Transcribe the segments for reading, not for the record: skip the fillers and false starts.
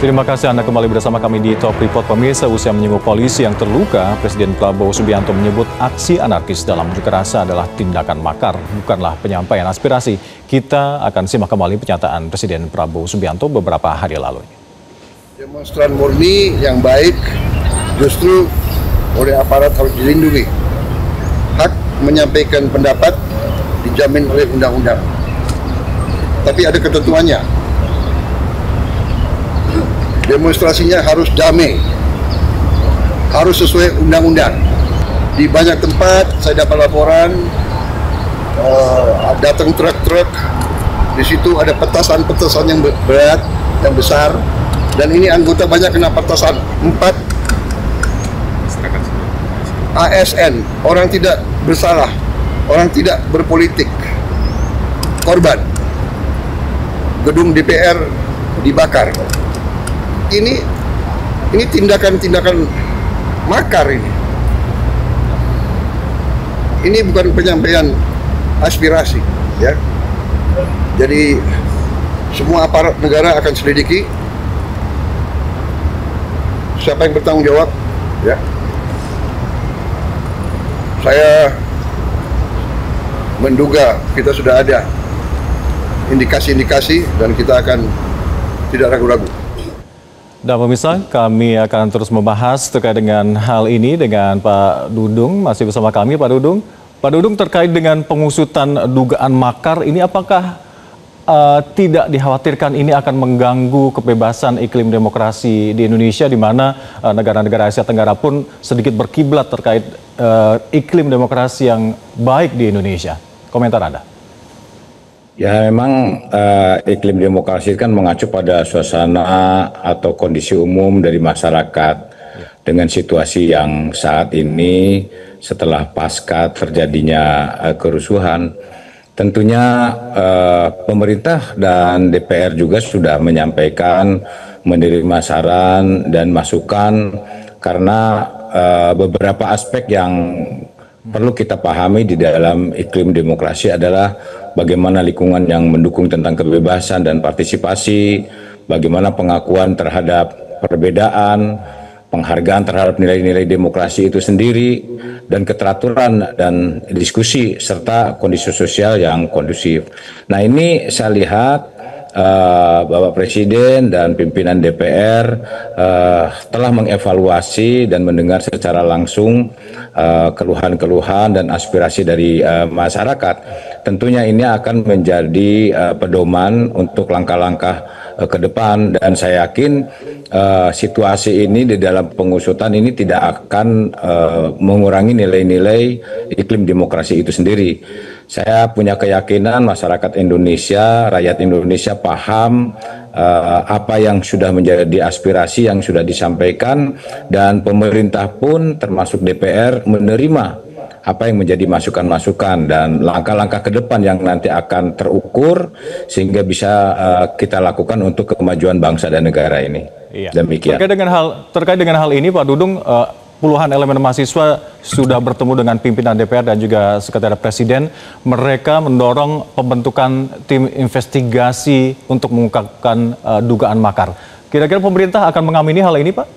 Terima kasih Anda kembali bersama kami di Top Report. Pemirsa, usia menyinggung polisi yang terluka, Presiden Prabowo Subianto menyebut aksi anarkis dalam unjuk rasa adalah tindakan makar, bukanlah penyampaian aspirasi. Kita akan simak kembali pernyataan Presiden Prabowo Subianto beberapa hari lalu. Demonstran murni yang baik justru oleh aparat harus dilindungi. Hak menyampaikan pendapat dijamin oleh undang-undang. Tapi ada ketentuannya. Demonstrasinya harus damai, harus sesuai undang-undang. Di banyak tempat saya dapat laporan datang truk-truk, di situ ada petasan-petasan yang berat, yang besar, dan ini anggota banyak kena petasan. 4 ASN, orang tidak bersalah, orang tidak berpolitik, korban. Gedung DPR dibakar. Ini tindakan-tindakan makar ini. Ini bukan penyampaian aspirasi, ya. Jadi semua aparat negara akan selidiki siapa yang bertanggung jawab, ya. Saya menduga kita sudah ada indikasi-indikasi dan kita akan tidak ragu-ragu. Dan pemirsa, kami akan terus membahas terkait dengan hal ini dengan Pak Dudung, masih bersama kami Pak Dudung. Pak Dudung, terkait dengan pengusutan dugaan makar ini, apakah tidak dikhawatirkan ini akan mengganggu kebebasan iklim demokrasi di Indonesia, di mana negara-negara Asia Tenggara pun sedikit berkiblat terkait iklim demokrasi yang baik di Indonesia? Komentar Anda. Ya, memang iklim demokrasi kan mengacu pada suasana atau kondisi umum dari masyarakat. Dengan situasi yang saat ini setelah pasca terjadinya kerusuhan, tentunya pemerintah dan DPR juga sudah menyampaikan, menerima saran dan masukan, karena beberapa aspek yang perlu kita pahami di dalam iklim demokrasi adalah bagaimana lingkungan yang mendukung tentang kebebasan dan partisipasi, bagaimana pengakuan terhadap perbedaan, penghargaan terhadap nilai-nilai demokrasi itu sendiri, dan keteraturan dan diskusi, serta kondisi sosial yang kondusif. Nah, ini saya lihat Bapak Presiden dan pimpinan DPR telah mengevaluasi dan mendengar secara langsung keluhan-keluhan dan aspirasi dari masyarakat. Tentunya ini akan menjadi pedoman untuk langkah-langkah ke depan, dan saya yakin situasi ini di dalam pengusutan ini tidak akan mengurangi nilai-nilai iklim demokrasi itu sendiri. Saya punya keyakinan masyarakat Indonesia, rakyat Indonesia paham apa yang sudah menjadi aspirasi yang sudah disampaikan, dan pemerintah pun termasuk DPR menerima apa yang menjadi masukan-masukan dan langkah-langkah ke depan yang nanti akan terukur sehingga bisa kita lakukan untuk kemajuan bangsa dan negara ini. Iya. Demikian. Terkait dengan hal ini, Pak Dudung, puluhan elemen mahasiswa sudah bertemu dengan pimpinan DPR dan juga Sekretariat Presiden. Mereka mendorong pembentukan tim investigasi untuk mengungkapkan dugaan makar. Kira-kira pemerintah akan mengamini hal ini, Pak?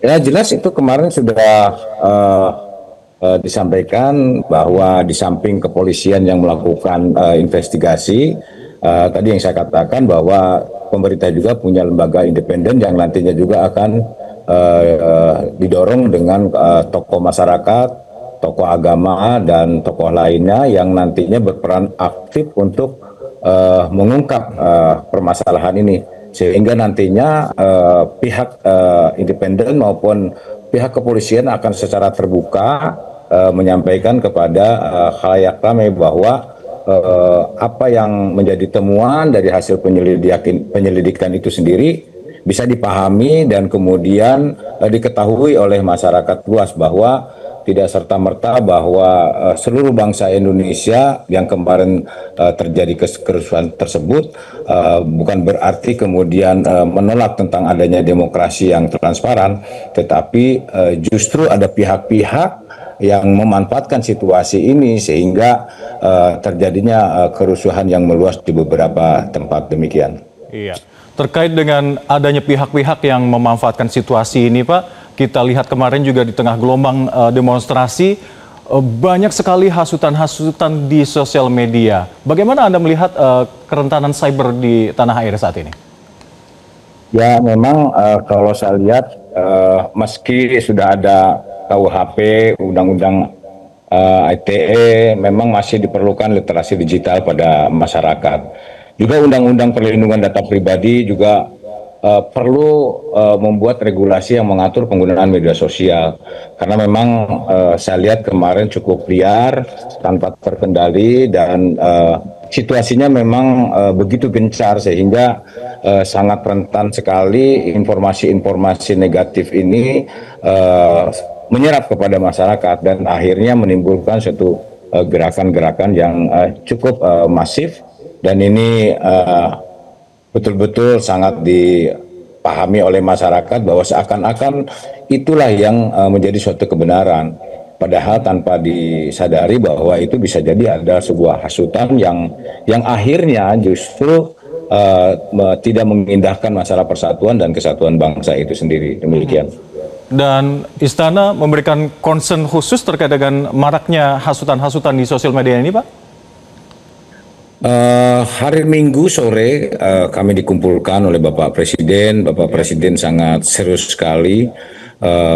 Ya, jelas itu kemarin sudah disampaikan bahwa di samping kepolisian yang melakukan investigasi, tadi yang saya katakan bahwa pemerintah juga punya lembaga independen yang nantinya juga akan didorong dengan tokoh masyarakat, tokoh agama, dan tokoh lainnya yang nantinya berperan aktif untuk mengungkap permasalahan ini, sehingga nantinya pihak independen maupun pihak kepolisian akan secara terbuka menyampaikan kepada khalayak ramai bahwa apa yang menjadi temuan dari hasil penyelidikan itu sendiri bisa dipahami dan kemudian diketahui oleh masyarakat luas, bahwa tidak serta-merta bahwa seluruh bangsa Indonesia yang kemarin terjadi kerusuhan tersebut bukan berarti kemudian menolak tentang adanya demokrasi yang transparan, tetapi justru ada pihak-pihak yang memanfaatkan situasi ini sehingga terjadinya kerusuhan yang meluas di beberapa tempat. Demikian. Iya. terkait dengan adanya pihak-pihak yang memanfaatkan situasi ini, Pak. Kita lihat kemarin juga di tengah gelombang demonstrasi, banyak sekali hasutan-hasutan di sosial media. Bagaimana Anda melihat kerentanan cyber di tanah air saat ini? Ya memang kalau saya lihat meski sudah ada KUHP, Undang-Undang ITE, memang masih diperlukan literasi digital pada masyarakat. Juga Undang-Undang Perlindungan Data Pribadi juga perlu membuat regulasi yang mengatur penggunaan media sosial. Karena memang saya lihat kemarin cukup liar, tanpa terkendali, dan situasinya memang begitu gencar sehingga sangat rentan sekali informasi-informasi negatif ini menyerap kepada masyarakat dan akhirnya menimbulkan suatu gerakan-gerakan yang cukup masif, dan ini betul-betul sangat dipahami oleh masyarakat bahwa seakan-akan itulah yang menjadi suatu kebenaran. Padahal tanpa disadari bahwa itu bisa jadi ada sebuah hasutan yang akhirnya justru tidak mengindahkan masalah persatuan dan kesatuan bangsa itu sendiri. Demikian. Dan Istana memberikan concern khusus terkait dengan maraknya hasutan-hasutan di sosial media ini, Pak? Hari Minggu sore kami dikumpulkan oleh Bapak Presiden. Bapak Presiden sangat serius sekali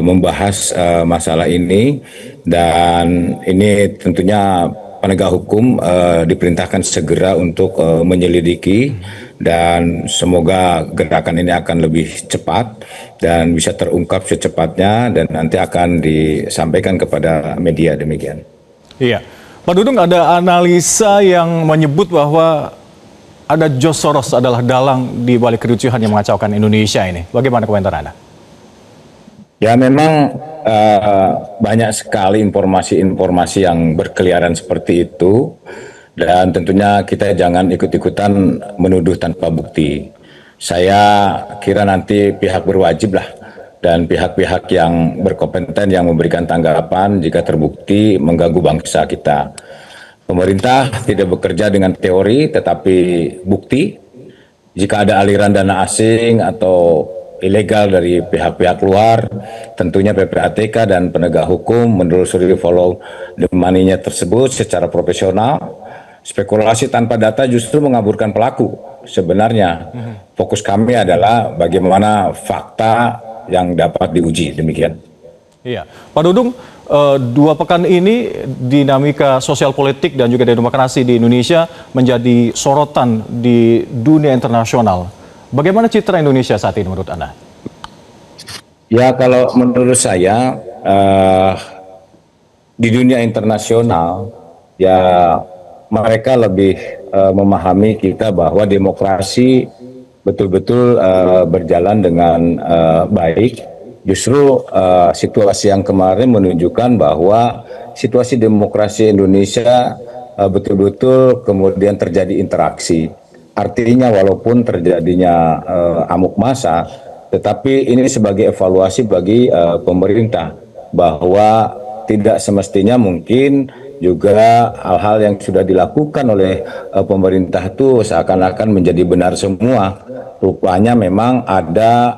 membahas masalah ini, dan ini tentunya penegak hukum diperintahkan segera untuk menyelidiki, dan semoga gerakan ini akan lebih cepat dan bisa terungkap secepatnya dan nanti akan disampaikan kepada media. Demikian. Iya. Pak Dudung, ada analisa yang menyebut bahwa ada George Soros adalah dalang di balik kericuhan yang mengacaukan Indonesia ini. Bagaimana komentar Anda? Ya memang banyak sekali informasi-informasi yang berkeliaran seperti itu, dan tentunya kita jangan ikut-ikutan menuduh tanpa bukti. Saya kira nanti pihak berwajib lah, dan pihak-pihak yang berkompeten yang memberikan tanggapan jika terbukti mengganggu bangsa kita. Pemerintah tidak bekerja dengan teori tetapi bukti. Jika ada aliran dana asing atau ilegal dari pihak-pihak luar, tentunya PPATK dan penegak hukum menelusuri follow the money-nya tersebut secara profesional. Spekulasi tanpa data justru mengaburkan pelaku. Sebenarnya fokus kami adalah bagaimana fakta yang dapat diuji. Demikian. Iya, Pak Dudung, 2 pekan ini dinamika sosial politik dan juga demokrasi di Indonesia menjadi sorotan di dunia internasional. Bagaimana citra Indonesia saat ini menurut Anda? Ya kalau menurut saya di dunia internasional ya mereka lebih memahami kita bahwa demokrasi betul-betul berjalan dengan baik. Justru situasi yang kemarin menunjukkan bahwa situasi demokrasi Indonesia betul-betul kemudian terjadi interaksi. Artinya walaupun terjadinya amuk massa, tetapi ini sebagai evaluasi bagi pemerintah bahwa tidak semestinya mungkin juga hal-hal yang sudah dilakukan oleh pemerintah itu seakan-akan menjadi benar semua. Rupanya memang ada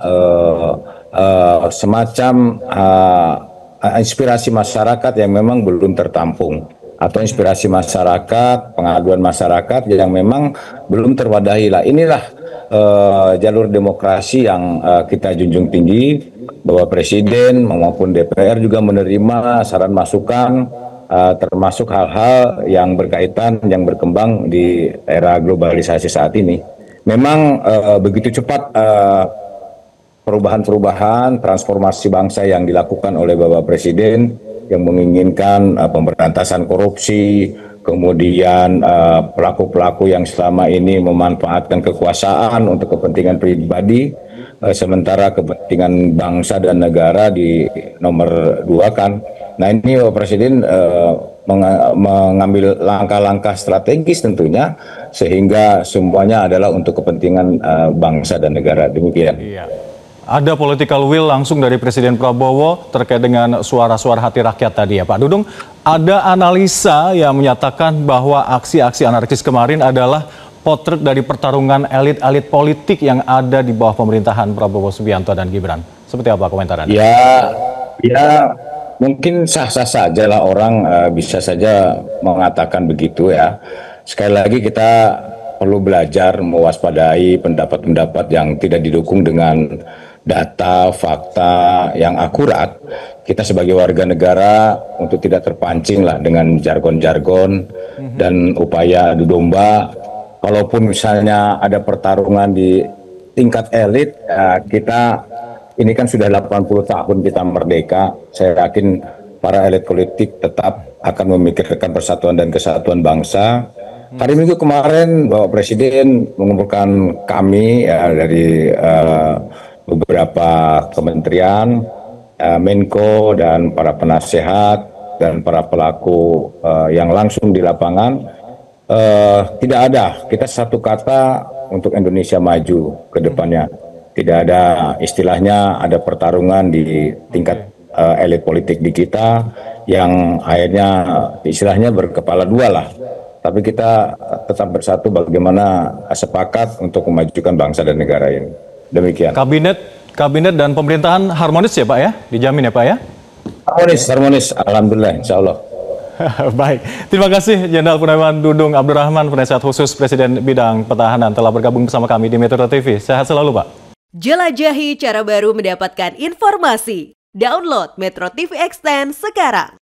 semacam inspirasi masyarakat yang memang belum tertampung, atau inspirasi masyarakat, pengaduan masyarakat yang memang belum terwadahi. Lah inilah jalur demokrasi yang kita junjung tinggi, bahwa Presiden maupun DPR juga menerima saran masukan, termasuk hal-hal yang berkaitan, yang berkembang di era globalisasi saat ini. Memang begitu cepat perubahan-perubahan, transformasi bangsa yang dilakukan oleh Bapak Presiden yang menginginkan pemberantasan korupsi, kemudian pelaku-pelaku yang selama ini memanfaatkan kekuasaan untuk kepentingan pribadi, sementara kepentingan bangsa dan negara di nomor 2 kan. Nah ini Bapak Presiden mengambil langkah-langkah strategis tentunya, sehingga semuanya adalah untuk kepentingan bangsa dan negara. Demikian. Iya. Ada political will langsung dari Presiden Prabowo terkait dengan suara-suara hati rakyat tadi ya Pak Dudung. Ada analisa yang menyatakan bahwa aksi-aksi anarkis kemarin adalah potret dari pertarungan elit-elit politik yang ada di bawah pemerintahan Prabowo Subianto dan Gibran. Seperti apa komentar Anda? Ya, mungkin sah-sah saja lah orang bisa saja mengatakan begitu ya. Sekali lagi kita perlu belajar mewaspadai pendapat-pendapat yang tidak didukung dengan data, fakta yang akurat. Kita sebagai warga negara untuk tidak terpancing lah dengan jargon-jargon dan upaya adu domba. Kalaupun misalnya ada pertarungan di tingkat elit, kita ini kan sudah 80 tahun kita merdeka. Saya yakin para elit politik tetap akan memikirkan persatuan dan kesatuan bangsa. Hari Minggu kemarin Bapak Presiden mengumpulkan kami ya, dari beberapa kementerian, Menko dan para penasehat dan para pelaku yang langsung di lapangan. Tidak ada, kita satu kata untuk Indonesia maju ke depannya. Tidak ada istilahnya ada pertarungan di tingkat elit politik di kita yang akhirnya istilahnya berkepala dua lah. Tapi kita tetap bersatu bagaimana sepakat untuk memajukan bangsa dan negara ini. Demikian. Kabinet dan pemerintahan harmonis ya Pak ya? Dijamin ya Pak ya? Harmonis. Alhamdulillah, insya Allah. Baik, terima kasih Jenderal Purnawirawan Dudung Abdurrahman, Penasihat Khusus Presiden Bidang Pertahanan telah bergabung bersama kami di Metro TV. Sehat selalu Pak. Jelajahi cara baru mendapatkan informasi. Download Metro TV Extend sekarang.